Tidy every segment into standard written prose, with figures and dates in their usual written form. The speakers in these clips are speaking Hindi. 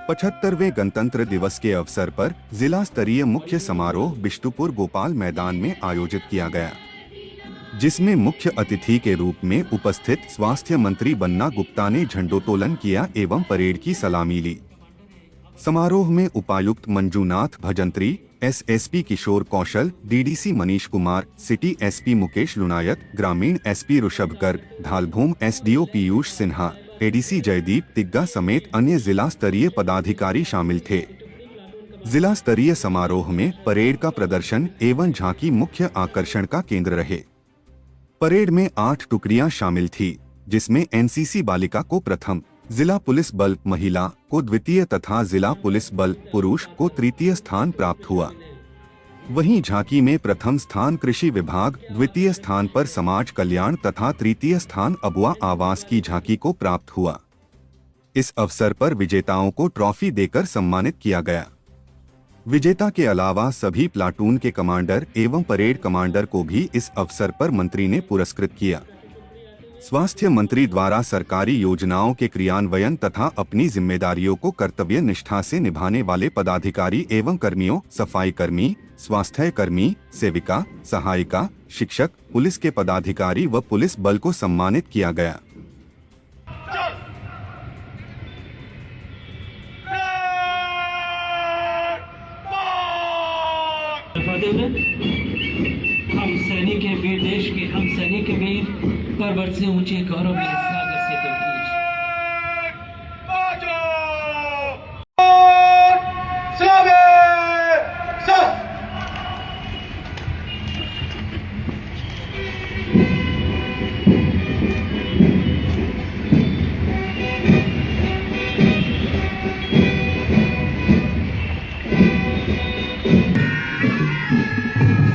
75वें गणतंत्र दिवस के अवसर पर जिला स्तरीय मुख्य समारोह बिष्टुपुर गोपाल मैदान में आयोजित किया गया, जिसमें मुख्य अतिथि के रूप में उपस्थित स्वास्थ्य मंत्री बन्ना गुप्ता ने झंडोत्तोलन किया एवं परेड की सलामी ली। समारोह में उपायुक्त Manjunath Bhajantri, SSP Kishore Kaushal, DDC Manish Kumar, city SP Mukesh Lunayat, ग्रामीण SP Rishabh Garg, Dhalbhum SDO Piyush Sinha, ADC Jaydeep Tigga समेत अन्य जिला स्तरीय पदाधिकारी शामिल थे। जिला स्तरीय समारोह में परेड का प्रदर्शन एवं झांकी मुख्य आकर्षण का केंद्र रहे। परेड में 8 टुकड़ियां शामिल थी, जिसमें एनसीसी बालिका को प्रथम, जिला पुलिस बल महिला को द्वितीय तथा जिला पुलिस बल पुरुष को तृतीय स्थान प्राप्त हुआ। वहीं झांकी में प्रथम स्थान कृषि विभाग, द्वितीय स्थान पर समाज कल्याण तथा तृतीय स्थान अबुआ आवास की झांकी को प्राप्त हुआ। इस अवसर पर विजेताओं को ट्रॉफी देकर सम्मानित किया गया। विजेता के अलावा सभी प्लाटून के कमांडर एवं परेड कमांडर को भी इस अवसर पर मंत्री ने पुरस्कृत किया। स्वास्थ्य मंत्री द्वारा सरकारी योजनाओं के क्रियान्वयन तथा अपनी जिम्मेदारियों को कर्तव्य निष्ठा से निभाने वाले पदाधिकारी एवं कर्मियों, सफाई कर्मी, स्वास्थ्य कर्मी, सेविका, सहायिका, शिक्षक, पुलिस के पदाधिकारी व पुलिस बल को सम्मानित किया गया। हम सैनिक हैं, वीर देश के हम सैनिक वीर पर्वत से ऊंचे गौरव में सागर से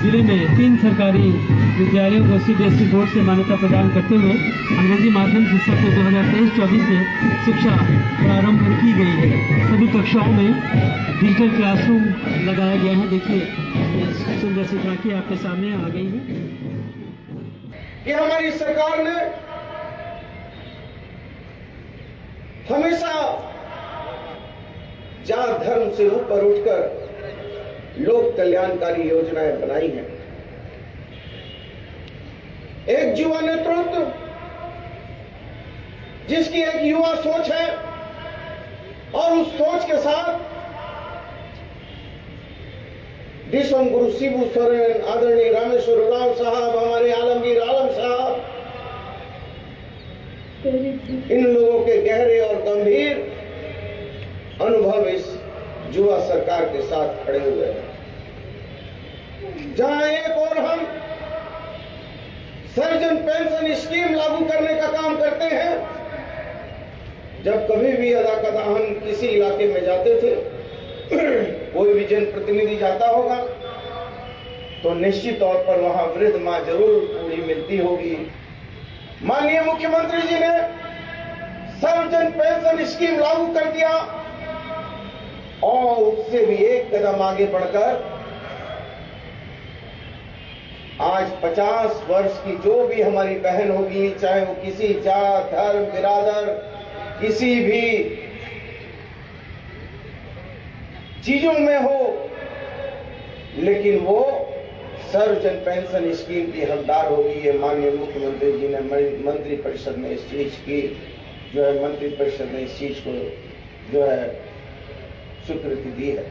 जिले में 3 सरकारी विद्यालयों को सीबीएसई बोर्ड से मान्यता प्रदान करते हुए अंग्रेजी माध्यम से सत्र 2023-24 से शिक्षा प्रारंभ की गई है। सभी कक्षाओं में डिजिटल क्लासरूम लगाया गया है। देखिए सुंदर सी झांकी आपके सामने आ गई है। कि हमारी सरकार ने हमेशा जात धर्म से ऊपर उठकर लोक कल्याणकारी योजनाएं बनाई हैं। एक युवा नेतृत्व जिसकी एक युवा सोच है और उस सोच के साथ दिशम गुरु शिबू सोरेन, आदरणीय रामेश्वर राव साहब, हमारे आलमगीर आलम साहब, इन लोगों के गहरे और गंभीर अनुभव इस युवा सरकार के साथ खड़े हुए हैं। जहां एक और हम सर्वजन पेंशन स्कीम लागू करने का काम करते हैं। जब कभी भी अदाकदा हम किसी इलाके में जाते थे, कोई भी जनप्रतिनिधि जाता होगा तो निश्चित तौर पर वहां वृद्ध मां जरूर पूरी मिलती होगी। माननीय मुख्यमंत्री जी ने सर्वजन पेंशन स्कीम लागू कर दिया और उससे भी एक कदम आगे बढ़कर आज 50 वर्ष की जो भी हमारी बहन होगी, चाहे वो किसी जात, धर्म, बिरादर, किसी भी चीजों में हो, लेकिन वो सर्वजन पेंशन स्कीम की हकदार होगी। ये माननीय मुख्यमंत्री जी ने मंत्री परिषद में इस चीज की मंत्री परिषद ने इस चीज को स्वीकृति दी है।